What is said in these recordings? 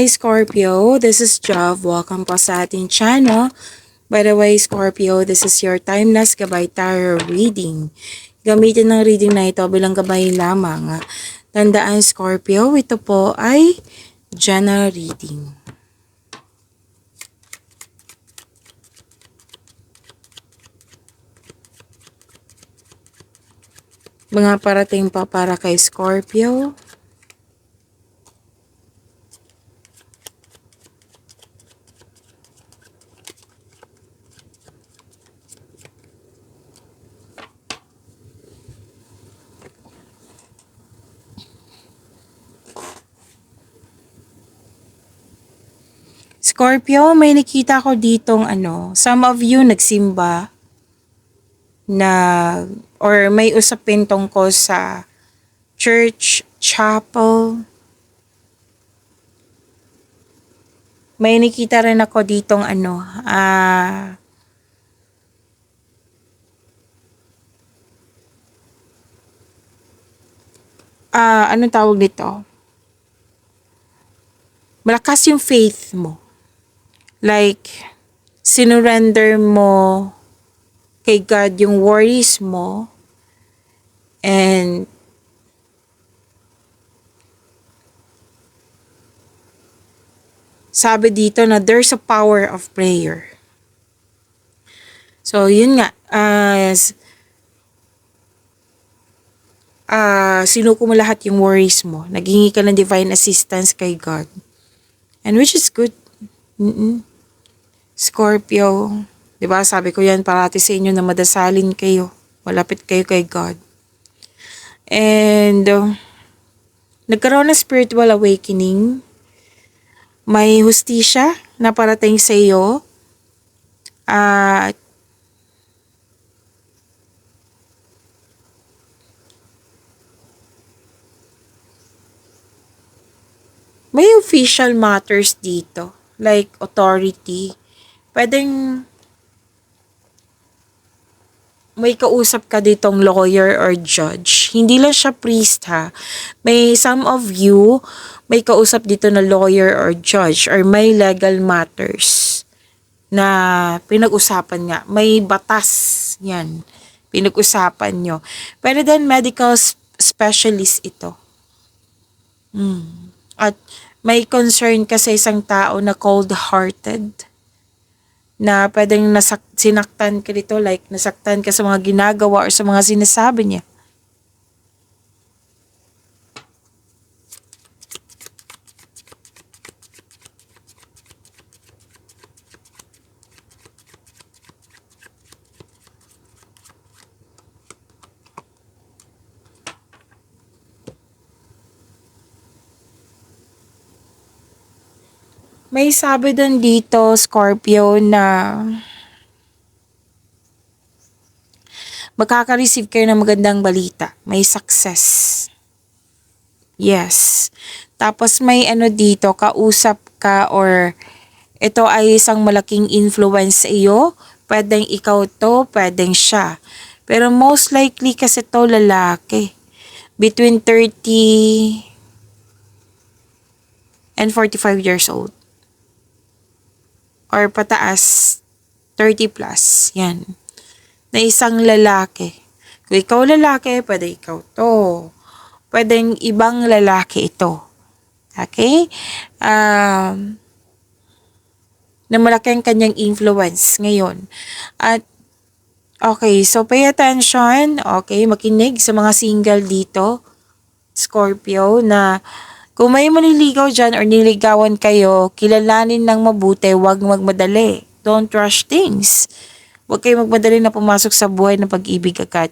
Hi Scorpio, this is Jav. Welcome po sa ating channel. By the way, Scorpio, this is your timeless gabay tarot reading. Gamitin ng reading na ito bilang gabay lamang. Tandaan Scorpio, ito po ay general reading. Mga parating pa para kay Scorpio. Scorpio, may nakita ko ditong some of you nagsimba na or may usapin tungkol sa church, chapel. May nakita rin ako ditong anong tawag dito? Malakas yung faith mo. Like, sinurrender mo kay God yung worries mo. And sabi dito na there's a power of prayer. So, yun nga. Sinuko mo lahat yung worries mo. Naghingi ka ng divine assistance kay God. And which is good. Scorpio, di ba sabi ko yan parati sa inyo na madasalin kayo. Malapit kayo kay God. And nagkaroon ng spiritual awakening. May hustisya na parating sa iyo. May official matters dito. Like authority. Pwedeng may kausap ka ditong lawyer or judge. Hindi lang siya priest ha. May some of you, may kausap dito na lawyer or judge or may legal matters na pinag-usapan nga. May batas yan. Pinag-usapan nyo. Pero then medical specialist ito. At may concern ka sa isang tao na cold-hearted. Na pwedeng sinaktan ka dito, like nasaktan ka sa mga ginagawa or sa mga sinasabi niya. May sabi din dito, Scorpio, na makaka-receive kayo ng magandang balita. May success. Yes. Tapos may dito, kausap ka or ito ay isang malaking influence sa iyo. Pwedeng ikaw to, pwedeng siya. Pero most likely kasi to lalaki. Between 30 and 45 years old. Or pataas, 30 plus. Yan. Na isang lalaki. Kung ikaw lalaki, pwede ikaw to. Pwedeng ibang lalaki ito. Okay? Na malaki ang kanyang influence ngayon. At, okay, so pay attention. Okay, makinig sa mga single dito. Scorpio, na kung may maniligaw dyan or niligawan kayo, kilalanin ng mabuti, huwag magmadali. Don't rush things. Huwag kayo magmadali na pumasok sa buhay ng pag-ibig agad.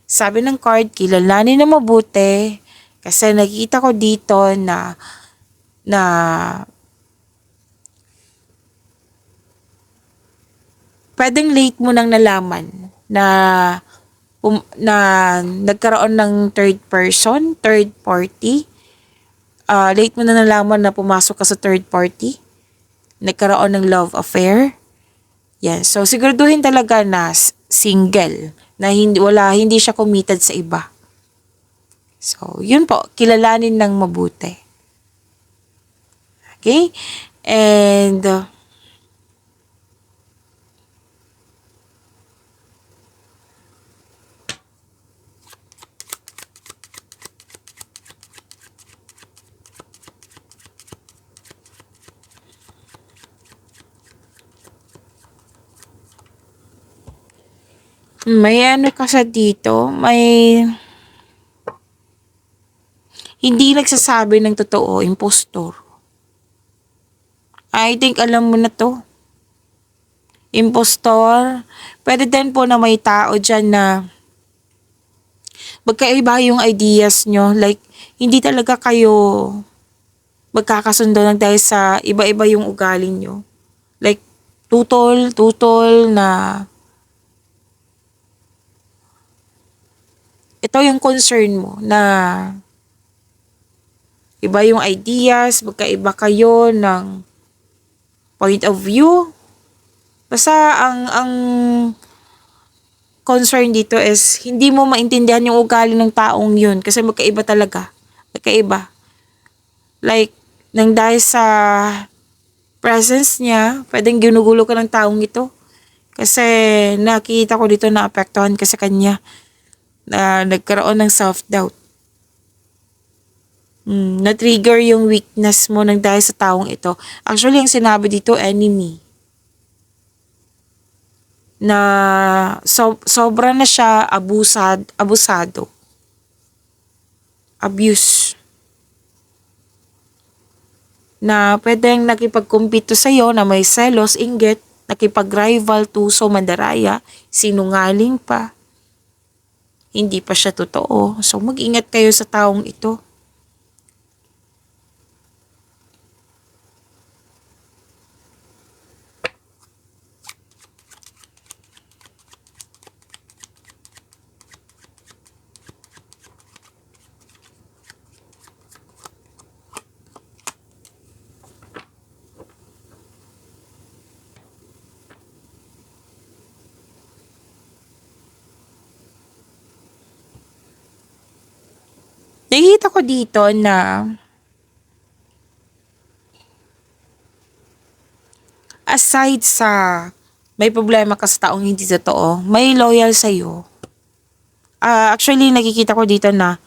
Sabi ng card, kilalanin ng mabuti. Kasi nakita ko dito na pwedeng late mo nang nalaman na nagkaroon ng third person, third party. Late mo na nalaman na pumasok ka sa third party. Nagkaroon ng love affair. Yan. So, siguraduhin talaga na single. Na hindi siya committed sa iba. So, yun po. Kilalanin ng mabuti. Okay? And may ano ka sa dito, may hindi nagsasabi ng totoo, impostor. I think alam mo na to. Impostor. Pwede din po na may tao dyan na magkaiba yung ideas nyo. Like, hindi talaga kayo magkakasundo lang dahil sa iba-iba yung ugali nyo. Like, tutol na ito yung concern mo na iba yung ideas, magkaiba kayo ng point of view. Basta ang concern dito is hindi mo maintindihan yung ugali ng taong yun kasi magkaiba talaga. Magkaiba. Like, nang dahil sa presence niya, pwedeng ginugulo ka ng taong ito. Kasi nakita ko dito na apektuhan ka sa kanya na nagkaroon ng self-doubt. Na-trigger yung weakness mo nang dahil sa taong ito. Actually, ang sinabi dito, enemy. Na sobra na siya abusado. Abuse. Na pwedeng nakipag-compete sa'yo na may selos, inggit, nakipag-rival, tuso, mandaraya, sinungaling pa. Hindi pa siya totoo. So, mag-ingat kayo sa taong ito. Nakikita ko dito na aside sa may problema ka sa taong hindi totoo, may loyal sa'yo. Actually, nakikita ko dito na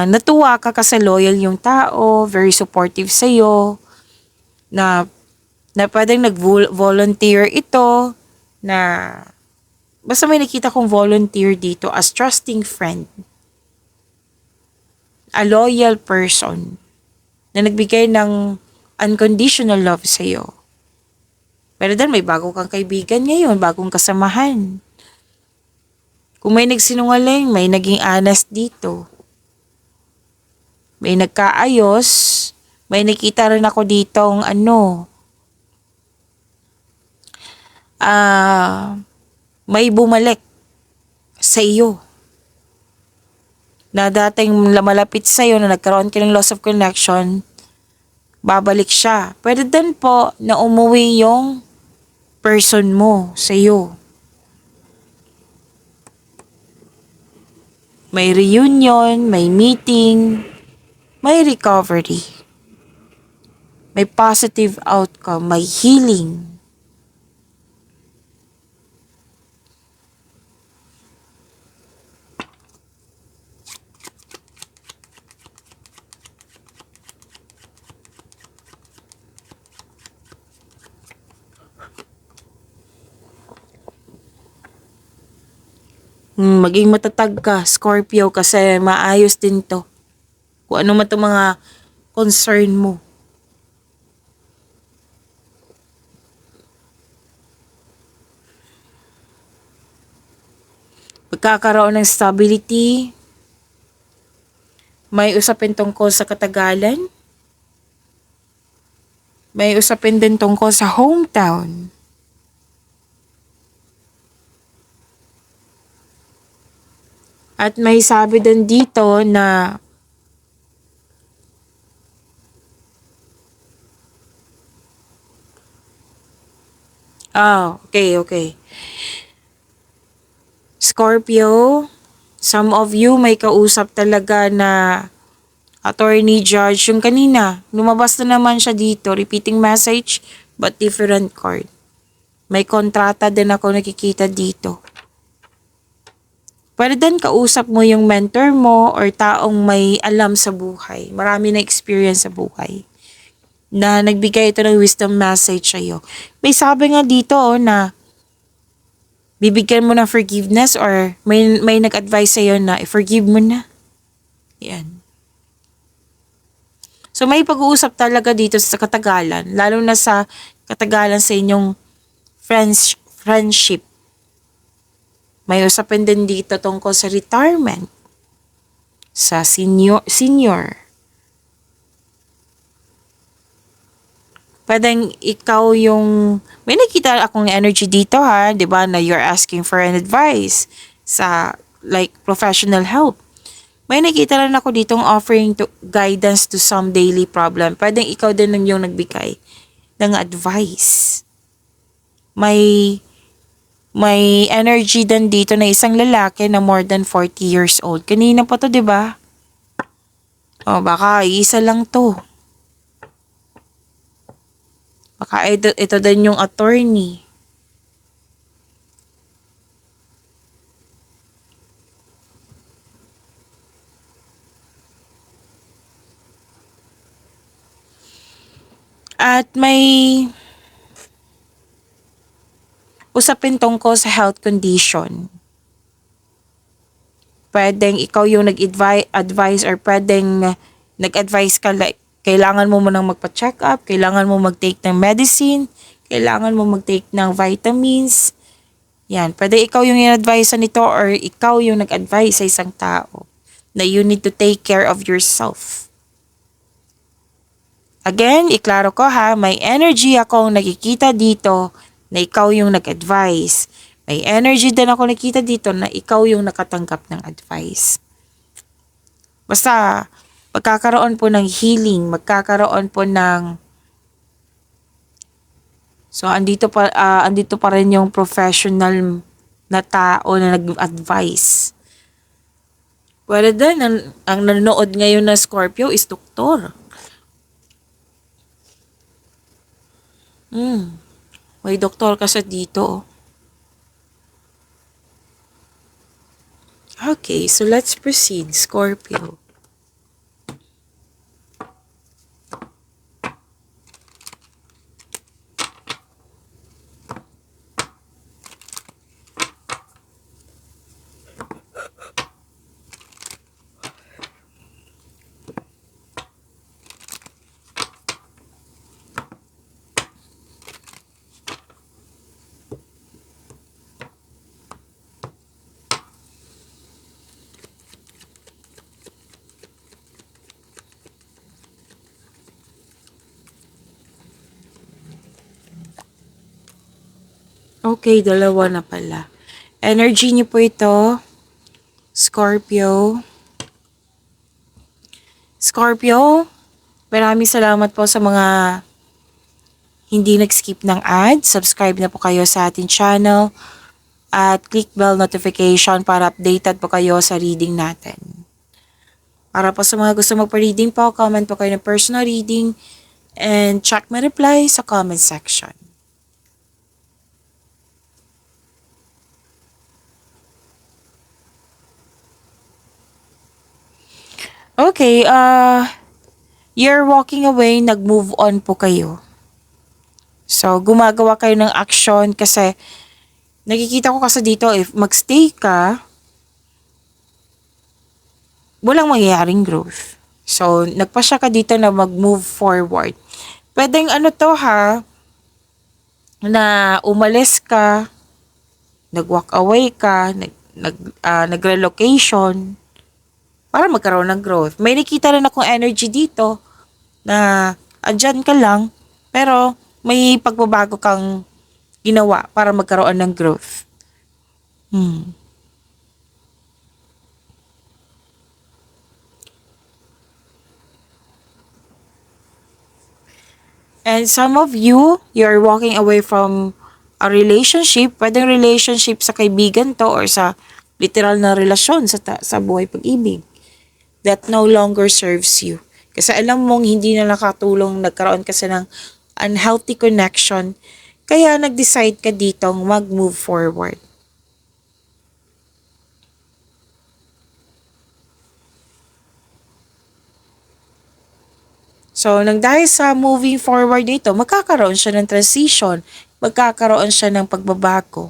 natuwa ka kasi loyal yung tao, very supportive sa'yo, na pwedeng nag-volunteer ito, na basta may nakita kong volunteer dito as trusting friend. A loyal person na nagbigay ng unconditional love sa'yo. Pero then may bago kang kaibigan ngayon, bagong kasamahan. Kung may nagsinungaling, may naging honest dito. May nagkaayos, may nakita rin ako ditong may bumalik sa iyo. Na dating malapit sa iyo, na nagkaroon ka ng loss of connection, babalik siya. Pwede din po na umuwi yung person mo sa iyo. May reunion, may meeting, may recovery. May positive outcome, may healing. Maging matatag ka, Scorpio, kasi maayos din to. Kung ano man itong mga concern mo. Pagkakaroon ng stability, may usapin tungkol sa katagalan, may usapin din tungkol sa hometown. At may sabi din dito na okay. Scorpio, some of you may kausap talaga na Attorney, judge, yung kanina, lumabas na naman siya dito, repeating message, but different card. May kontrata din ako nakikita dito. Pwede din kausap mo yung mentor mo or taong may alam sa buhay. Marami na experience sa buhay. Na nagbigay ito ng wisdom message sa'yo. May sabi nga dito na bibigyan mo ng forgiveness or may nag-advise sa'yo na i-forgive mo na. Yan. So may pag-uusap talaga dito sa katagalan. Lalo na sa katagalan sa inyong friendship. May usapin din dito tungkol sa retirement. Sa senior. Pwedeng ikaw yung, may nakita akong energy dito ha, di ba, na you're asking for an advice sa like professional help. May nakita rin ako ditong offering to guidance to some daily problem. Pwedeng ikaw din yung nagbigay ng advice. May energy din dito na isang lalaki na more than 40 years old. Kanina pa to, di ba? O, baka isa lang to. Baka ito din yung attorney. At may usapin tungkol sa health condition. Pwedeng ikaw yung nag-advise or pwedeng nag-advise ka like kailangan mo munang magpa-check up, kailangan mo mag-take ng medicine, kailangan mo mag-take ng vitamins. Yan, pwede ikaw yung in-advise nito or ikaw yung nag-advise sa isang tao na you need to take care of yourself. Again, iklaro ko ha, may energy akong nakikita dito na ikaw yung nag-advise. May energy din ako nakita dito na ikaw yung nakatanggap ng advice. Basta, magkakaroon po ng healing, magkakaroon po ng... So, andito pa rin yung professional na tao na nag-advise. Pwede din, ang nanonood ngayon na Scorpio is doktor. May doktor ka sa dito. Okay, so let's proceed, Scorpio. Okay, dalawa na pala. Energy niyo po ito, Scorpio. Scorpio, maraming salamat po sa mga hindi nag-skip ng ad. Subscribe na po kayo sa ating channel at click bell notification para updated po kayo sa reading natin. Para po sa mga gusto magpa-reading po, comment po kayo ng personal reading and check my reply sa comment section. Okay, you're walking away, nag-move on po kayo. So, gumagawa kayo ng action kasi nakikita ko kasi dito, if magstay ka, walang mangyayaring growth. So, nagpasya ka dito na mag-move forward. Pwedeng ano to ha, na umalis ka, nag-walk away ka, nag-relocation, para magkaroon ng growth. May nakita rin akong energy dito na andyan ka lang, pero may pagbabago kang ginawa para magkaroon ng growth. And some of you, you're walking away from a relationship, pwedeng relationship sa kaibigan to or sa literal na relasyon sa buhay pag-ibig. that no longer serves you. Kasi alam mong hindi na nakatulong, nagkaroon kasi ng unhealthy connection, kaya nag-decide ka ditong mag-move forward. So, nang dahil sa moving forward nito, magkakaroon siya ng transition, magkakaroon siya ng pagbabago.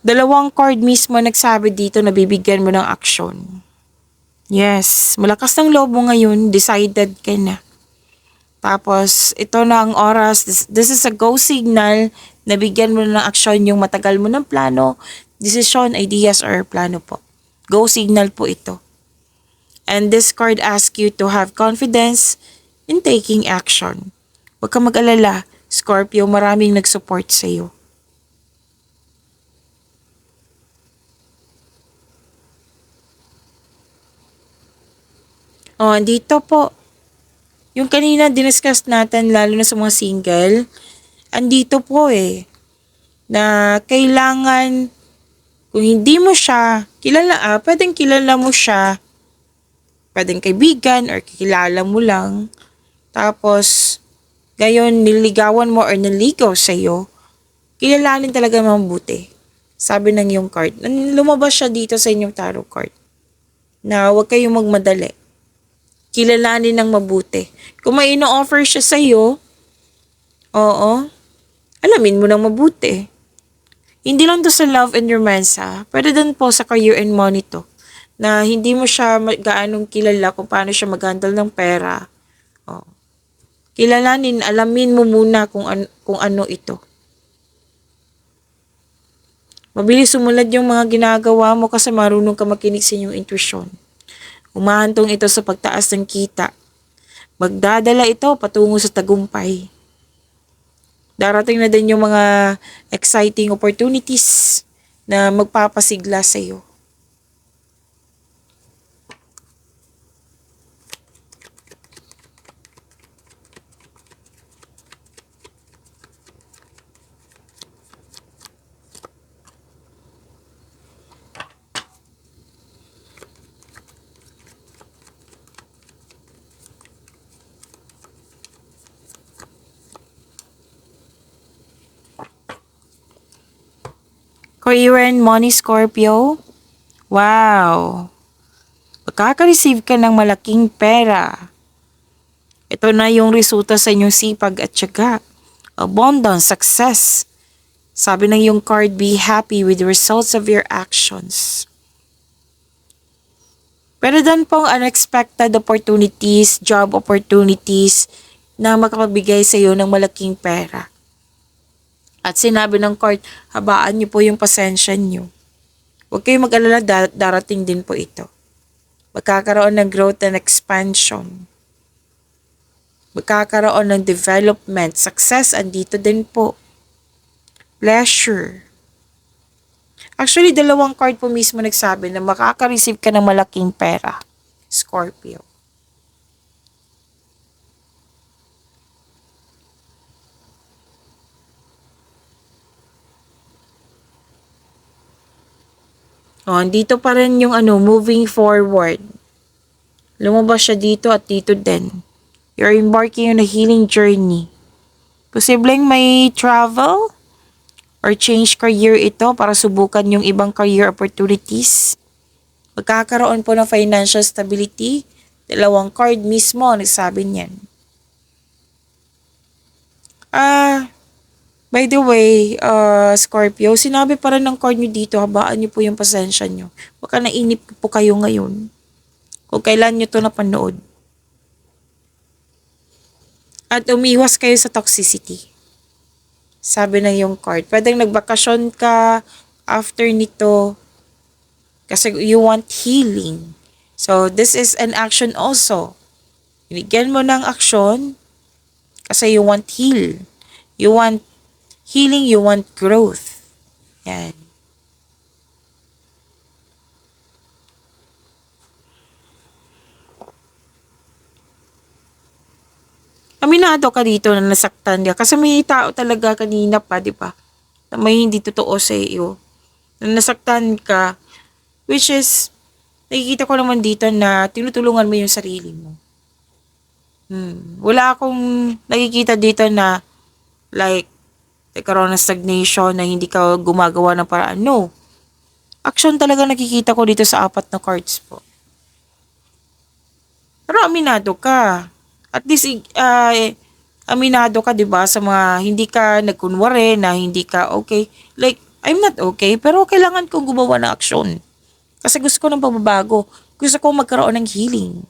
Dalawang card mismo nagsabi dito na bibigyan mo ng aksyon. Yes, malakas ng loob mo ngayon, decided ka na. Tapos, ito na ang oras, this is a go signal na bigyan mo ng aksyon yung matagal mo ng plano, desisyon, ideas, or plano po. Go signal po ito. And this card asks you to have confidence in taking action. Huwag kang mag-alala, Scorpio, maraming nag-support sa iyo. Oh, dito po, yung kanina diniscuss natin, lalo na sa mga single, andito po na kailangan, kung hindi mo siya kilala, pwedeng kilala mo siya, pwedeng kaibigan or kilala mo lang, tapos, gayon niligawan mo or naligaw sa'yo, kilalanin talaga mabuti. Sabi ng yung card. Lumabas siya dito sa inyong tarot card. Na huwag kayong magmadali. Kilalanin ng mabuti. Kung may ino-offer siya sa'yo, oo, alamin mo ng mabuti. Hindi lang to sa love and romance pwede din po sa career and money to. Na hindi mo siya gaanong kilala kung paano siya mag-handle ng pera. Oh. Kilalanin, alamin mo muna kung ano ito. Mabilis sumunod yung mga ginagawa mo kasi marunong ka makinig sa inyong intuition. Umahantong ito sa pagtaas ng kita. Magdadala ito patungo sa tagumpay. Darating na din yung mga exciting opportunities na magpapasigla sa iyo. Career and money, Scorpio. Wow! Makaka-receive ka ng malaking pera. Ito na yung resulta sa inyong sipag at tiyaga. Abundance, success. Sabi ng yung card, be happy with the results of your actions. Pero dan pong unexpected opportunities, job opportunities na makapagbigay sa iyo ng malaking pera. At sinabi ng card, habaan niyo po yung pasensya niyo. Huwag kayong mag-alala, darating din po ito. Magkakaroon ng growth and expansion. Magkakaroon ng development, success, andito din po. Pleasure. Actually, dalawang card po mismo nagsabi na makaka-receive ka ng malaking pera. Scorpio. Oh, dito pa rin yung moving forward. Lumabas siya dito at dito din. You're embarking on a healing journey. Posibleng may travel or change career ito para subukan yung ibang career opportunities. Magkakaroon po ng financial stability. Dalawang card mismo nagsabi niyan. By the way, Scorpio, sinabi pa rin ng card nyo dito, habaan nyo po yung pasensya nyo. Baka nainip po kayo ngayon. Kung kailan nyo to napanood. At umiwas kayo sa toxicity. Sabi ng yung card. Pwedeng nagbakasyon ka after nito kasi you want healing. So, this is an action also. Binigyan mo ng action kasi you want heal. You want healing, you want growth. Yan. Aminado ka dito na nasaktan ka. Kasi may tao talaga kanina pa, di ba? Na may hindi totoo sa iyo. Na nasaktan ka. Which is, nakikita ko naman dito na tinutulungan mo yung sarili mo. Wala akong nakikita dito na like, nagkaroon ng stagnation na hindi ka gumagawa ng paraan. No. Action talaga nakikita ko dito sa 4 na cards po. Pero aminado ka. At least, aminado ka, 'di ba, sa mga hindi ka nagkunwari na hindi ka okay. Like, I'm not okay, pero kailangan kong gumawa ng aksyon. Kasi gusto ko ng pagbabago. Gusto ko magkaroon ng healing.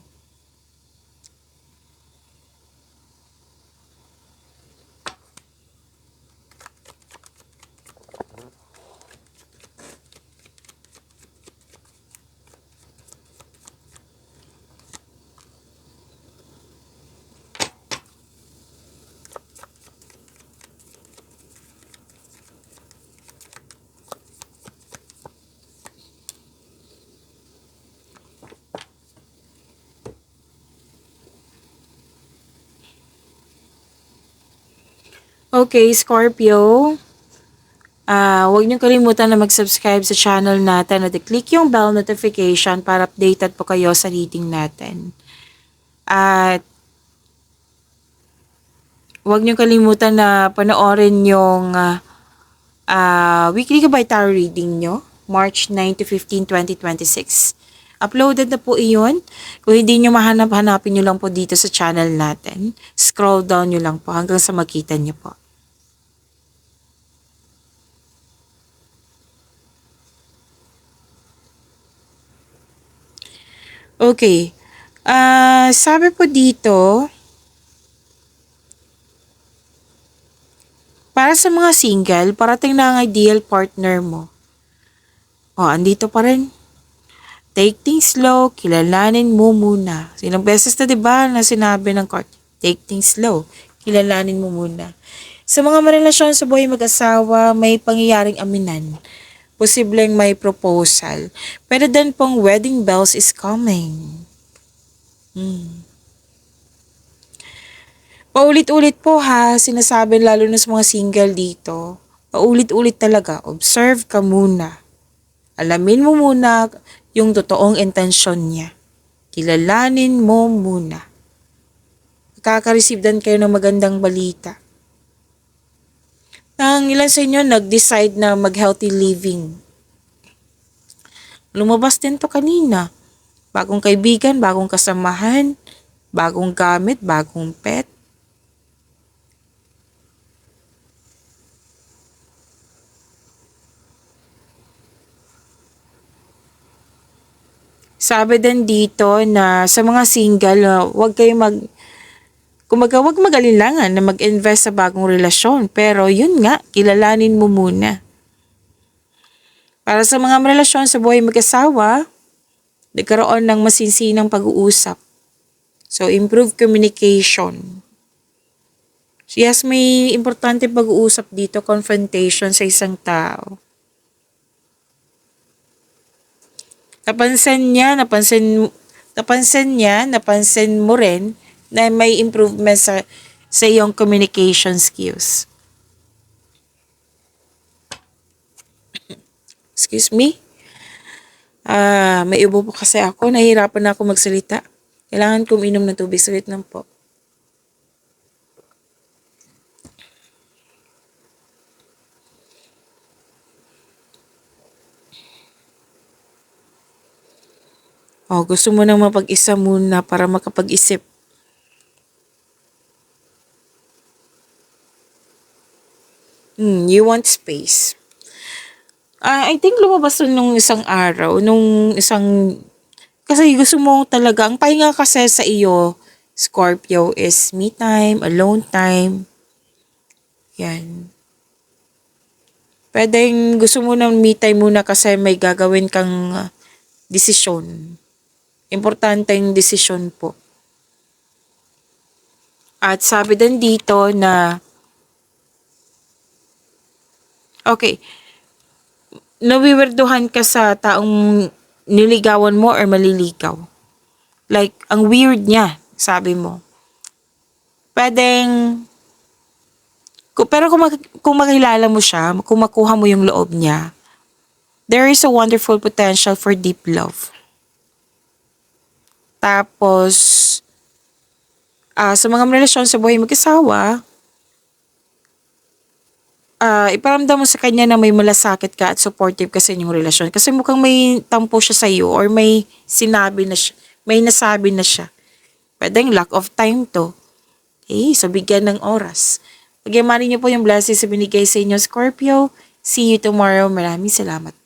Okay, Scorpio. Huwag niyo kalimutan na mag-subscribe sa channel natin at i-click yung bell notification para updated po kayo sa reading natin. At huwag niyo kalimutan na panoorin yung weekly Gabay Tarot reading nyo, March 9 to 15, 2026. Uploaded na po iyon. Kung hindi nyo mahanap, hanapin nyo lang po dito sa channel natin. Scroll down nyo lang po hanggang sa makita nyo po. Okay. Sabi po dito, para sa mga single, parating na ang ideal partner mo. Andito pa rin. Take things slow, kilalanin mo muna. Ilang beses na 'di ba na sinabi ng card, take things slow, kilalanin mo muna. Sa mga marelasyon sa buhay mag-asawa, may pangyayaring aminan. Posibleng may proposal. Pero then pong wedding bells is coming. Paulit-ulit po ha, sinasabi lalo na sa mga single dito. Paulit-ulit talaga, observe ka muna. Alamin mo muna yung totoong intensyon niya. Kilalanin mo muna. Makaka-receive din kayo ng magandang balita. Ang ilan sa inyo nag-decide na mag-healthy living. Lumabas din to kanina. Bagong kaibigan, bagong kasamahan, bagong gamit, bagong pet. Sabi din dito na sa mga single, huwag kayo huwag mag-alinlangan na mag-invest sa bagong relasyon. Pero yun nga, kilalanin mo muna. Para sa mga relasyon sa buhay mag-asawa, nagkaroon ng masinsinang pag-uusap. So, improve communication. So, yes, may importante pag-uusap dito, confrontation sa isang tao. Napansin mo rin na may improvement sa iyong communication skills. Excuse me? May ubo po kasi ako. Nahihirapan na ako magsalita. Kailangan ko uminom ng tubig. Salit lang po. Gusto mo nang mapag-isa muna para makapag-isip. You want space. I think lumabas nung isang araw, kasi gusto mo talaga, ang pahinga kasi sa iyo, Scorpio, is me time, alone time. Yan. Pwedeng gusto mo ng me time muna kasi may gagawin kang desisyon. Importante yung desisyon po. At sabi din dito na, okay, nawiwirduhan ka sa taong niligawan mo or maliligaw. Like, ang weird niya, sabi mo. pwedeng, pero kung makilala mo siya, kung makuha mo yung loob niya, there is a wonderful potential for deep love. Tapos, sa mga relasyon sa buhay mag-asawa, iparamdam mo sa kanya na may malasakit ka at supportive ka sa inyong relasyon. Kasi mukhang may tampo siya sa iyo or may sinabi na siya, may nasabi na siya. Pwedeng lack of time to. Okay, so bigyan ng oras. Pagyamanin niyo po yung blessings na binigay sa inyo, Scorpio. See you tomorrow. Maraming salamat.